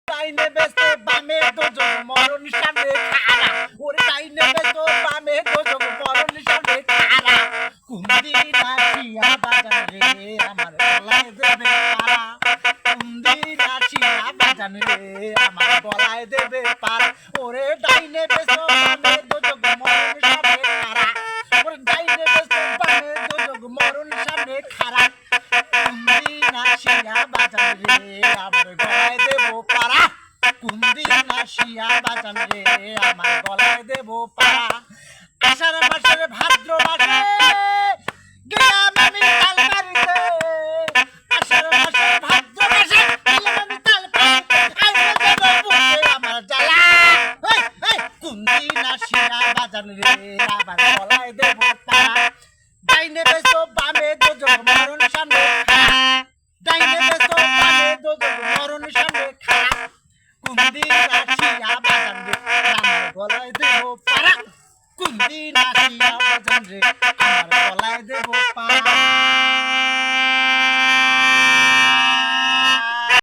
ডাইনে বেস্তে বামে দোজক মরণ সামনে খাড়া ওরে ডাইনে বেস্তে বামে দোজক মরণ সামনে খাড়া কুন্দি নাচিয়া বাজান রে আমার গলায় দেবে পারা কুন্দি নাচিয়া বাজান রে আমার গলায় দেবে পারা ওরে ডাইনে বেস্তে বামে দোজক মরণ সামনে খাড়া ওরে ডাইনে বেস্তে বামে দোজক মরণ সামনে খাড়া কুন্দি নাচিয়া বাজান রে আমার গলায় দেব পারা কুন্দি নাচিয়া বাজান রে আমার গলায় দেব পারা আষাঢ় মাসের ভাদ্র মাসে গেলাম আমি তালবাড়িতে আষাঢ় মাসের ভাদ্র মাসে গেলাম আমি তালবাড়িতে খাইতে দেব বুকে আমার জ্বালা কুন্দি নাচিয়া বাজান রে আমার গলায় দেব পারা ডাইনে বেসো বামে দোজক মরণ সামনে খাড়া ডাইনে বেসো বামে দোজক মরণ সামনে খাড়া কুন্দি নাচিয়া বাজান রে আমার গলায় দেব পারা কুন্দি নাচিয়া বাজান রে আমার গলায় দেব পারা